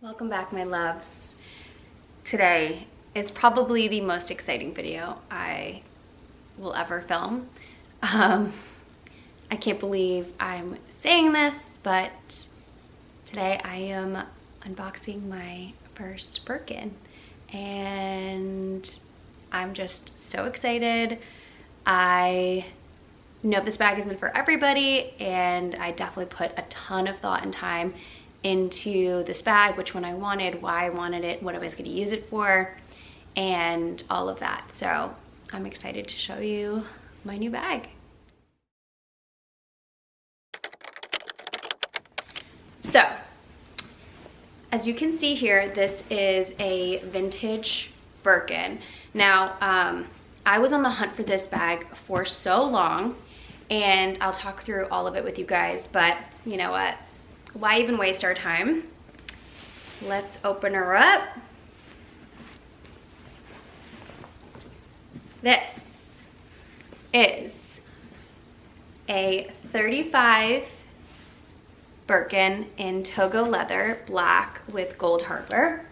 Welcome back, my loves. Today is probably the most exciting video I will ever film. I can't believe I'm saying this, but today I am unboxing my first Birkin and I'm just so excited. I know this bag isn't for everybody and I definitely put a ton of thought and time into this bag, which one I wanted, why I wanted it, what I was going to use it for, and all of that. So I'm excited to show you my new bag. So as you can see here, this is a vintage Birkin. Now I was on the hunt for this bag for so long and I'll talk through all of it with you guys, but you know what? Why even waste our time? Let's open her up. This is a 35 Birkin in Togo leather, black with gold hardware.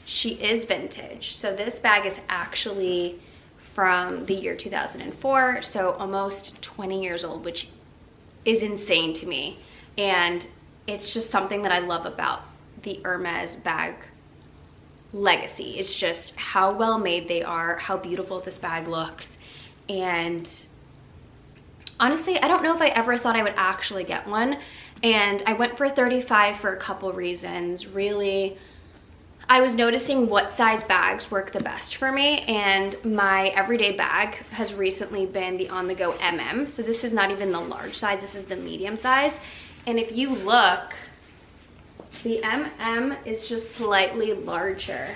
She is vintage. So this bag is actually from the year 2004, so almost 20 years old, which is insane to me. And it's just something that I love about the Hermes bag legacy. It's just how well made they are, how beautiful this bag looks. And honestly, I don't know if I ever thought I would actually get one. And I went for 35 for a couple reasons. Really, I was noticing what size bags work the best for me, and my everyday bag has recently been the on-the-go MM. So this is not even the large size, this is the medium size. And if you look, the MM is just slightly larger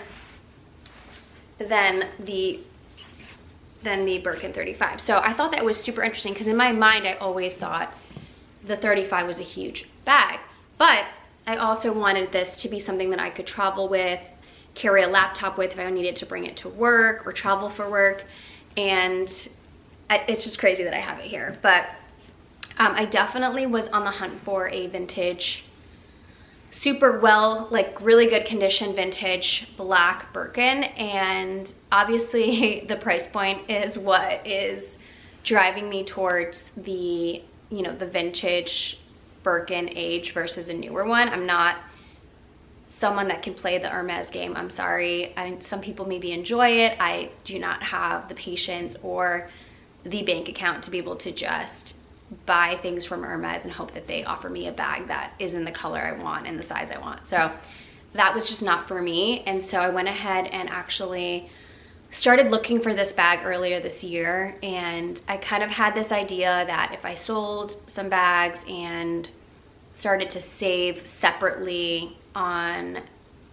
than the Birkin 35. So I thought that was super interesting because in my mind, I always thought the 35 was a huge bag. But I also wanted this to be something that I could travel with, carry a laptop with if I needed to bring it to work or travel for work. And it's just crazy that I have it here. But I definitely was on the hunt for a vintage, super well, like really good condition vintage black Birkin. And obviously the price point is what is driving me towards the, you know, the vintage Birkin age versus a newer one. I'm not someone that can play the Hermes game. I'm sorry. I mean, some people maybe enjoy it. I do not have the patience or the bank account to be able to just buy things from Hermes and hope that they offer me a bag that is in the color I want and the size I want. So that was just not for me. And so I went ahead and actually started looking for this bag earlier this year, and I kind of had this idea that if I sold some bags and started to save separately on,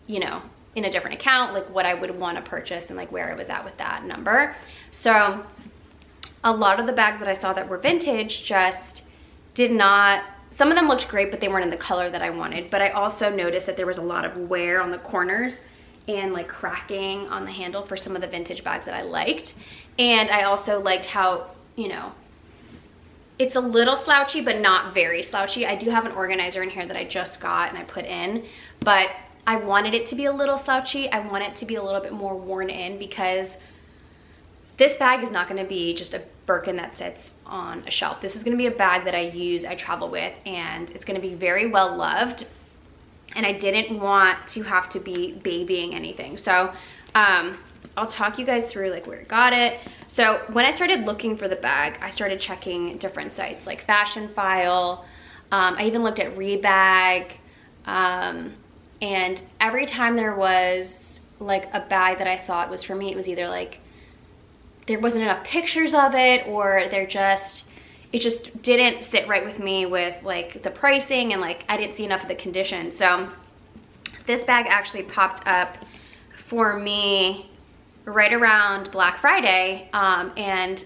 you know, in a different account, like what I would want to purchase and like where I was at with that number. So a lot of the bags that I saw that were vintage just did not, some of them looked great, but they weren't in the color that I wanted. But I also noticed that there was a lot of wear on the corners and like cracking on the handle for some of the vintage bags that I liked. And I also liked how, you know, it's a little slouchy, but not very slouchy. I do have an organizer in here that I just got and I put in, but I wanted it to be a little slouchy. I want it to be a little bit more worn in because this bag is not gonna be just a Birkin that sits on a shelf. This is gonna be a bag that I use, I travel with, and it's gonna be very well loved. And I didn't want to have to be babying anything. So I'll talk you guys through like where I got it. So when I started looking for the bag, I started checking different sites like Fashion File. I even looked at Rebag. And every time there was like a bag that I thought was for me, it was either like there wasn't enough pictures of it, or it just didn't sit right with me with like the pricing, and like I didn't see enough of the condition. So this bag actually popped up for me right around Black Friday, and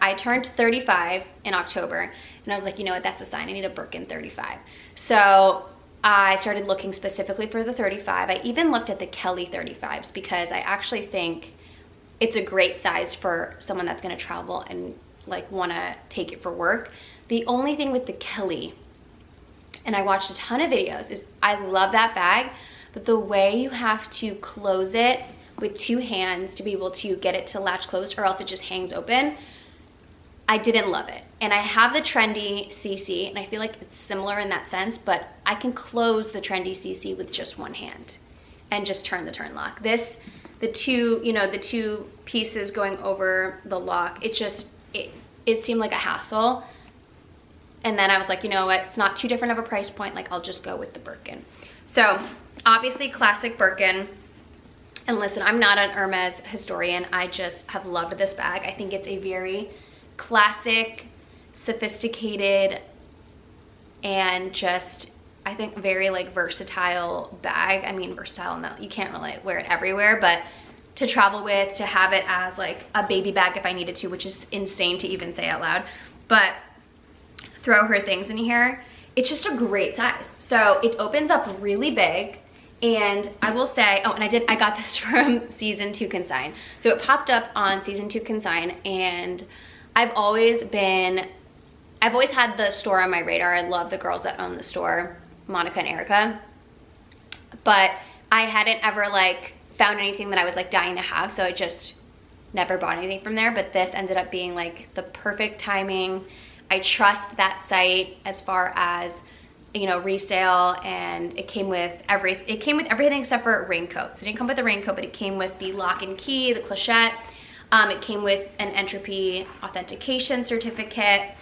I turned 35 in October, and I was like, you know what, that's a sign, I need a Birkin 35. So I started looking specifically for the 35. I even looked at the Kelly 35s because I actually think it's a great size for someone that's gonna travel and like wanna take it for work. The only thing with the Kelly and I watched a ton of videos. I love that bag, but the way you have to close it with 2 hands to be able to get it to latch closed, or else it just hangs open, I didn't love it. And I have the trendy CC, and I feel like it's similar in that sense, but I can close the trendy CC with just 1 hand and just turn the turn lock. This, the two pieces going over the lock, it seemed like a hassle. And then I was like, you know what, it's not too different of a price point, like I'll just go with the Birkin. So obviously classic Birkin. And listen, I'm not an Hermes historian, I just have loved this bag. I think it's a very classic, sophisticated, and just, I think, very like versatile bag. I mean, versatile, no, you can't really wear it everywhere, but to travel with, to have it as like a baby bag if I needed to, which is insane to even say out loud, but throw her things in here, it's just a great size. So it opens up really big. And I will say, oh, and I got this from Season 2 Consign. So it popped up on Season 2 Consign, and I've always had the store on my radar. I love the girls that own the store, Monica and Erica. But I hadn't ever like found anything that I was like dying to have, so I just never bought anything from there. But this ended up being like the perfect timing. I trust that site as far as, you know, resale, and it came with everything except for raincoats. It didn't come with the raincoat, but it came with the lock and key, the clochette. It came with an entropy authentication certificate,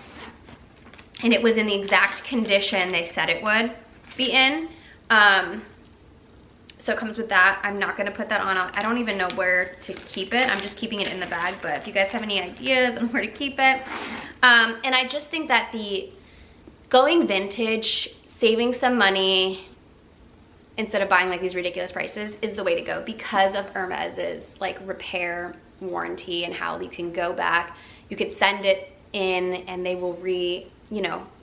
and it was in the exact condition they said it would be in. So it comes with that. I'm not gonna put that on. I don't even know where to keep it. I'm just keeping it in the bag, but if you guys have any ideas on where to keep it. And I just think that going vintage, saving some money instead of buying like these ridiculous prices is the way to go, because of Hermes's like repair warranty and how you can go back. You could send it in and they will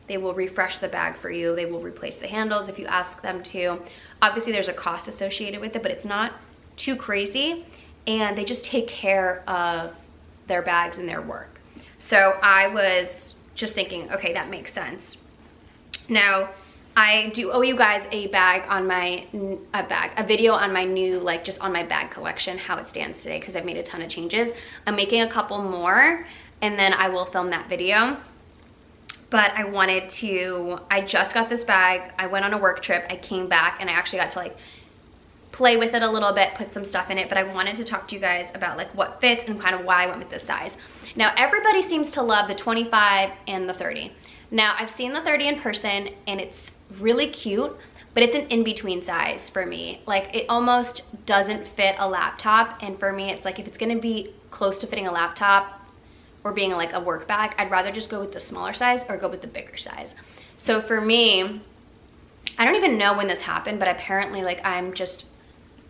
they will refresh the bag for you. They will replace the handles if you ask them to. Obviously there's a cost associated with it, but it's not too crazy, and they just take care of their bags and their work. So I was just thinking, okay, that makes sense. Now, I do owe you guys a video on my new, like just on my bag collection, how it stands today, because I've made a ton of changes. I'm making a couple more, and then I will film that video. But I just got this bag. I went on a work trip, I came back, and I actually got to like play with it a little bit, put some stuff in it, but I wanted to talk to you guys about like what fits and kind of why I went with this size. Now, everybody seems to love the 25 and the 30. Now, I've seen the 30 in person, and it's really cute, but it's an in-between size for me. Like, it almost doesn't fit a laptop, and for me, it's like if it's gonna be close to fitting a laptop or being like a work bag, I'd rather just go with the smaller size or go with the bigger size. So for me, I don't even know when this happened, but apparently like I'm just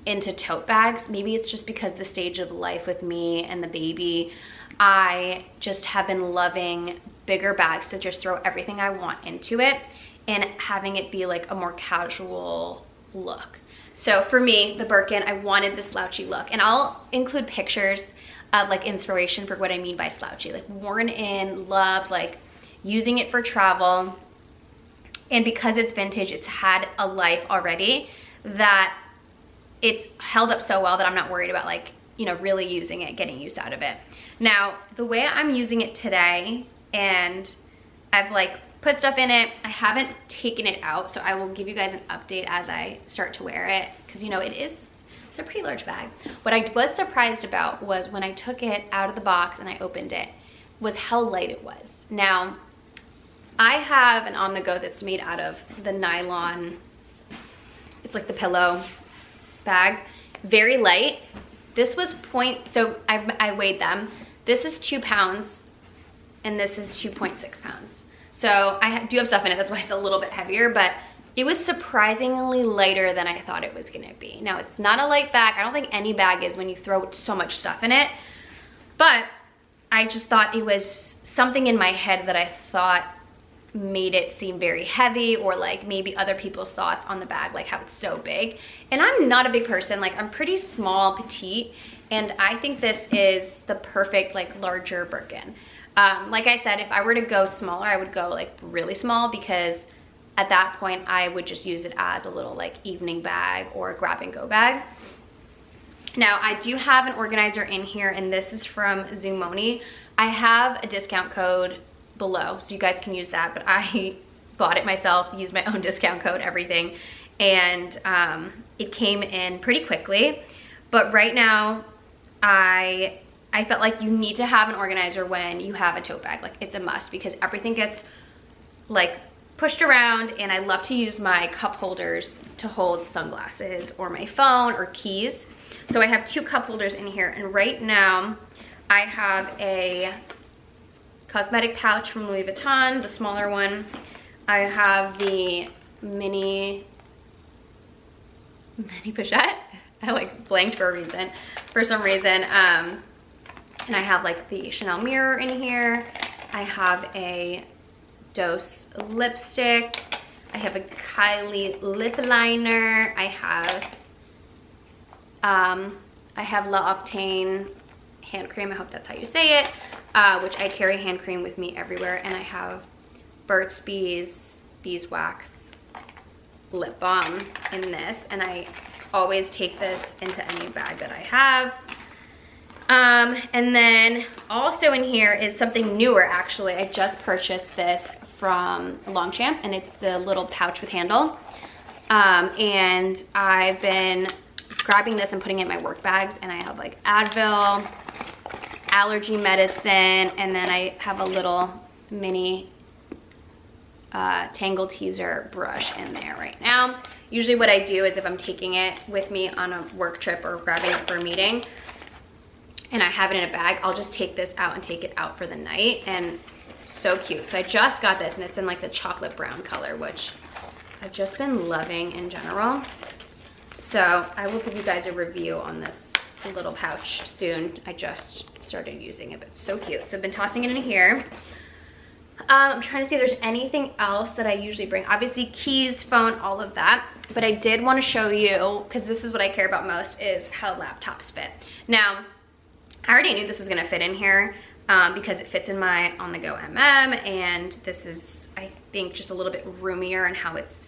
into tote bags. Maybe it's just because the stage of life with me and the baby, I just have been loving bigger bags to just throw everything I want into it, and having it be like a more casual look. So for me, the Birkin, I wanted the slouchy look, and I'll include pictures of like inspiration for what I mean by slouchy, like worn in, loved, like using it for travel. And because it's vintage, it's had a life already, that it's held up so well that I'm not worried about like, you know, really using it, getting use out of it. Now, the way I'm using it today, and I've like put stuff in it, I haven't taken it out, so I will give you guys an update as I start to wear it, because you know, it's a pretty large bag. What I was surprised about was when I took it out of the box and I opened it, was how light it was. Now, I have an on-the-go that's made out of the nylon, it's like the pillow bag, very light. This was so I weighed them. This is 2 pounds, and this is 2.6 pounds. So I do have stuff in it, that's why it's a little bit heavier, but it was surprisingly lighter than I thought it was gonna be. Now, it's not a light bag. I don't think any bag is when you throw so much stuff in it, but I just thought it was something in my head that I thought made it seem very heavy, or like maybe other people's thoughts on the bag, like how it's so big. And I'm not a big person, like I'm pretty small, petite, and I think this is the perfect like larger Birkin. Like I said, if I were to go smaller, I would go like really small, because at that point I would just use it as a little like evening bag or grab and go bag. Now I do have an organizer in here, and this is from Zumoni. I have a discount code below so you guys can use that, but I bought it myself, used my own discount code, everything, and it came in pretty quickly. But right now I felt like you need to have an organizer when you have a tote bag. Like, it's a must, because everything gets like pushed around, and I love to use my cup holders to hold sunglasses or my phone or keys. So I have 2 cup holders in here, and right now I have a Cosmetic Pouch from Louis Vuitton, the smaller one. I have the mini pochette. I like blanked for some reason. And I have like the Chanel mirror in here. I have a Dose lipstick. I have a Kylie lip liner. I have La Octane hand cream, I hope that's how you say it, which I carry hand cream with me everywhere. And I have Burt's Bees beeswax lip balm in this, and I always take this into any bag that I have. And then also in here is something newer, actually. I just purchased this from Longchamp, and it's the little pouch with handle. And I've been grabbing this and putting it in my work bags, and I have like Advil, allergy medicine, and then I have a little mini Tangle Teaser brush in there right now. Usually what I do is, if I'm taking it with me on a work trip or grabbing it for a meeting and I have it in a bag, I'll just take this out and take it out for the night. And so cute. So I just got this, and it's in like the chocolate brown color, which I've just been loving in general. So I will give you guys a review on this little pouch soon. I just started using it, but it's so cute. So I've been tossing it in here. I'm trying to see if there's anything else that I usually bring. Obviously keys, phone, all of that. But I did want to show you, because this is what I care about most, is how laptops fit. Now, I already knew this was going to fit in here because it fits in my on-the-go and this is, I think, just a little bit roomier in how it's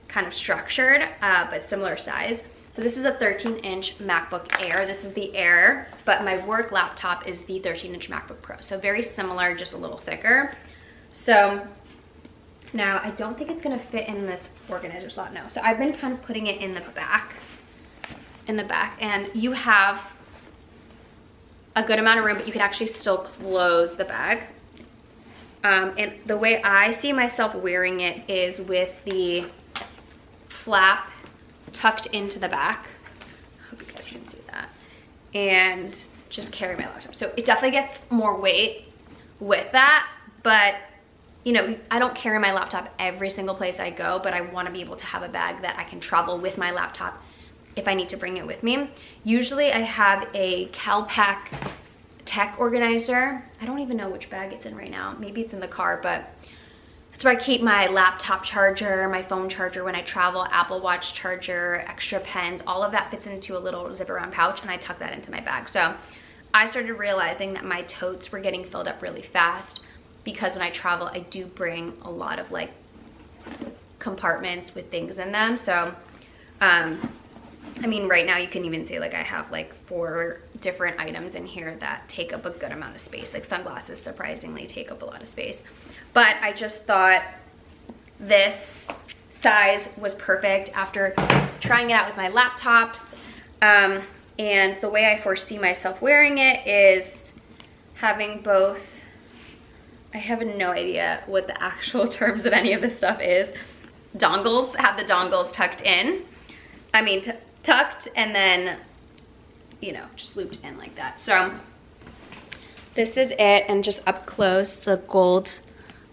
kind of structured, but similar size. So this is a 13-inch MacBook Air. This is the Air, but my work laptop is the 13-inch MacBook Pro. So very similar, just a little thicker. So now I don't think it's gonna fit in this organizer slot, no. So I've been kind of putting it in the back, and you have a good amount of room, but you can actually still close the bag. And the way I see myself wearing it is with the flap tucked into the back. I hope you guys can see that. And just carry my laptop. So it definitely gets more weight with that, but you know, I don't carry my laptop every single place I go, but I want to be able to have a bag that I can travel with my laptop if I need to bring it with me. Usually I have a Calpac tech organizer. I don't even know which bag it's in right now. Maybe it's in the car, but that's where I keep my laptop charger, my phone charger when I travel, Apple Watch charger, extra pens, all of that fits into a little zip around pouch, and I tuck that into my bag. So I started realizing that my totes were getting filled up really fast because when I travel, I do bring a lot of like compartments with things in them. So, I mean, right now you can even see like I have like 4 different items in here that take up a good amount of space. Like sunglasses surprisingly take up a lot of space. But I just thought this size was perfect after trying it out with my laptops. And the way I foresee myself wearing it is having both, I have no idea what the actual terms of any of this stuff is. Dongles, have the dongles tucked in. I mean, tucked and then, you know, just looped in like that. So this is it, and just up close, the gold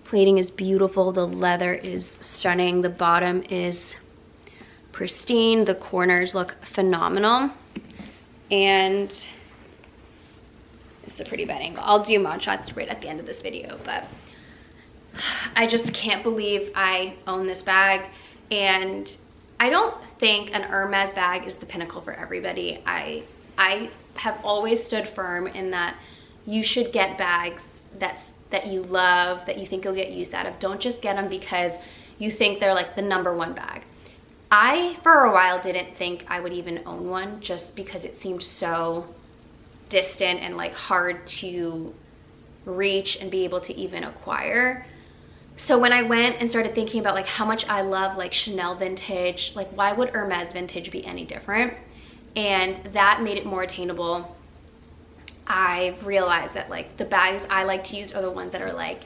plating is beautiful. The leather is stunning. The bottom is pristine. The corners look phenomenal. And it's a pretty bad angle. I'll do mod shots right at the end of this video, but I just can't believe I own this bag. And I don't think an Hermes bag is the pinnacle for everybody. I have always stood firm in that you should get bags that you love, that you think you'll get use out of. Don't just get them because you think they're like the #1 bag. I, for a while, didn't think I would even own one just because it seemed so distant and like hard to reach and be able to even acquire. So when I went and started thinking about like how much I love like Chanel vintage, like why would Hermes vintage be any different? And that made it more attainable. I've realized that like the bags I like to use are the ones that are like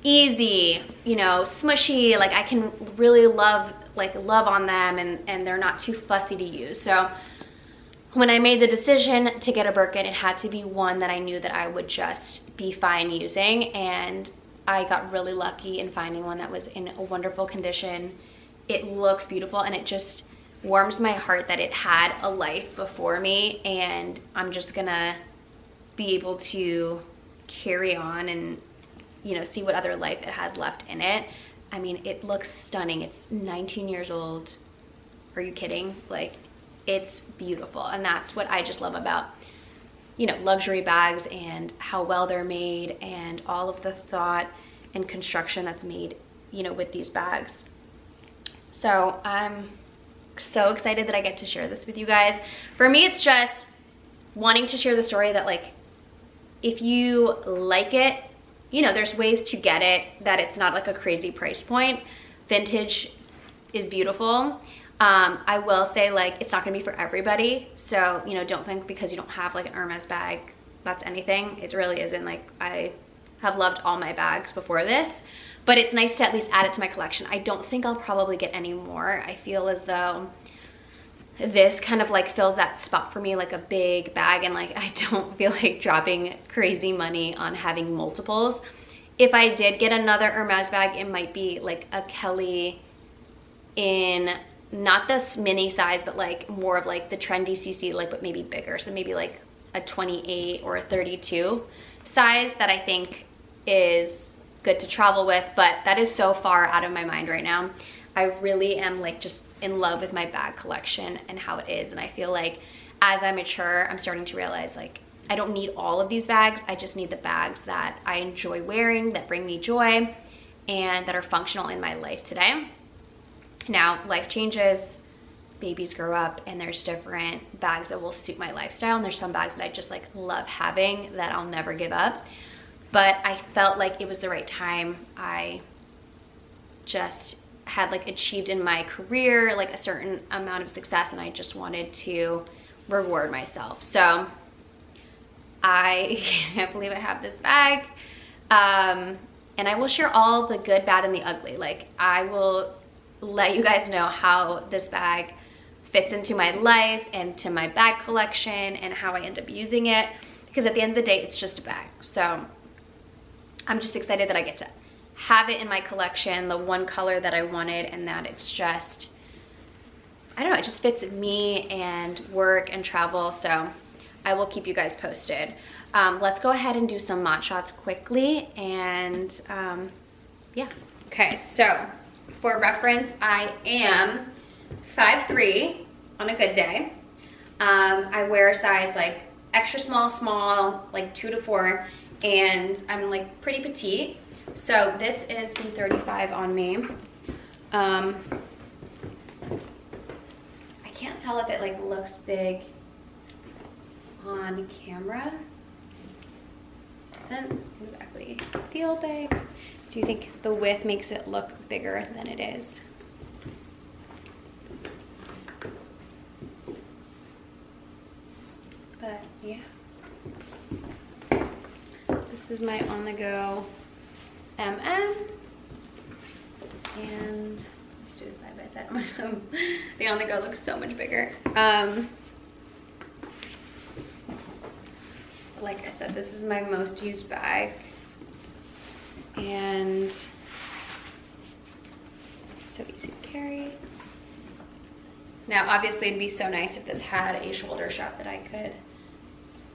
easy, you know, smushy, like I can really love on them, and they're not too fussy to use. So when I made the decision to get a Birkin, it had to be one that I knew that I would just be fine using, and I got really lucky in finding one that was in a wonderful condition. It looks beautiful, and it just warms my heart that it had a life before me, and I'm just gonna be able to carry on and, you know, see what other life it has left in it. I mean, it looks stunning. It's 19 years old. Are you kidding? Like, it's beautiful. And that's what I just love about, you know, luxury bags and how well they're made and all of the thought and construction that's made, you know, with these bags. So I'm so excited that I get to share this with you guys. For me, it's just wanting to share the story that like, if you like it, you know, there's ways to get it that it's not like a crazy price point. Vintage is beautiful. I will say like it's not gonna be for everybody. So, you know, don't think because you don't have like an Hermes bag, that's anything. It really isn't. Like, I have loved all my bags before this, but it's nice to at least add it to my collection. I don't think I'll probably get any more. I feel as though this kind of like fills that spot for me, like a big bag, and like I don't feel like dropping crazy money on having multiples. If I did get another Hermes bag, it might be like a Kelly in not this mini size, but like more of like the trendy CC, like, but maybe bigger. So maybe like a 28 or a 32 size that I think is good to travel with, but that is so far out of my mind right now. I really am like just in love with my bag collection and how it is, and I feel like as I mature, I'm starting to realize like I don't need all of these bags. I just need the bags that I enjoy wearing, that bring me joy, and that are functional in my life today. Now, life changes, babies grow up, and there's different bags that will suit my lifestyle, and there's some bags that I just like love having that I'll never give up. But I felt like it was the right time. I just had like achieved in my career like a certain amount of success, and I just wanted to reward myself. So I can't believe I have this bag. And I will share all the good, bad, and the ugly. Like, I will let you guys know how this bag fits into my life and to my bag collection and how I end up using it, because at the end of the day, it's just a bag. So I'm just excited that I get to have it in my collection, the one color that I wanted, and that it's just, I don't know, it just fits me and work and travel. So I will keep you guys posted. Let's go ahead and do some mod shots quickly, and yeah. Okay, so for reference, I am 5'3" on a good day. I wear a size like extra small, small, like 2 to 4, and I'm like pretty petite. So this is the 35 on me. I can't tell if it like looks big on camera. Doesn't exactly feel big. Do you think the width makes it look bigger than it is? But yeah. This is my on the go MM. And let's do it side by side. The on the go looks so much bigger. Like I said, this is my most used bag, and so easy to carry. Now, obviously, it'd be so nice if this had a shoulder strap that I could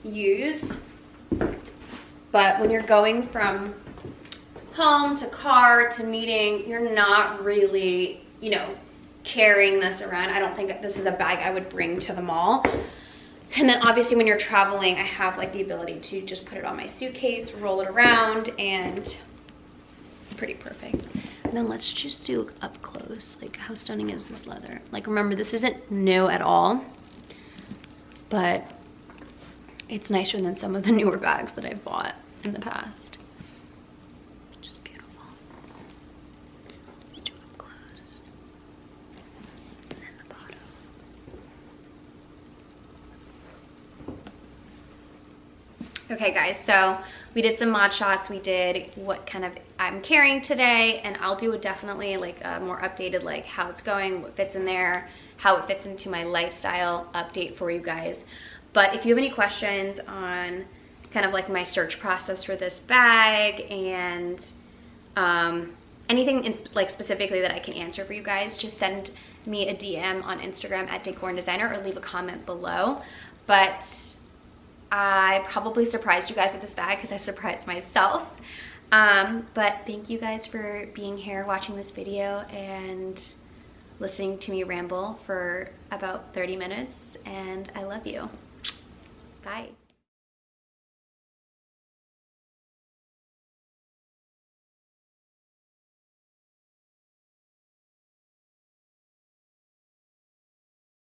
use, but when you're going from home to car to meeting, you're not really, you know, carrying this around. I don't think this is a bag I would bring to the mall. And then obviously when you're traveling, I have like the ability to just put it on my suitcase, roll it around, and it's pretty perfect. And then let's just do up close. Like, how stunning is this leather? Like, remember, this isn't new at all, but it's nicer than some of the newer bags that I've bought in the past. Just beautiful. Let's do up close. And then the bottom. Okay guys, so we did some mod shots. We did what kind of I'm carrying today, and I'll do definitely like a more updated, like how it's going, what fits in there, how it fits into my lifestyle update for you guys. But if you have any questions on kind of like my search process for this bag and anything like specifically that I can answer for you guys, just send me a DM on Instagram at @decoranddesigner or leave a comment below. But I probably surprised you guys with this bag because I surprised myself. But thank you guys for being here watching this video and listening to me ramble for about 30 minutes, and I love you. Bye.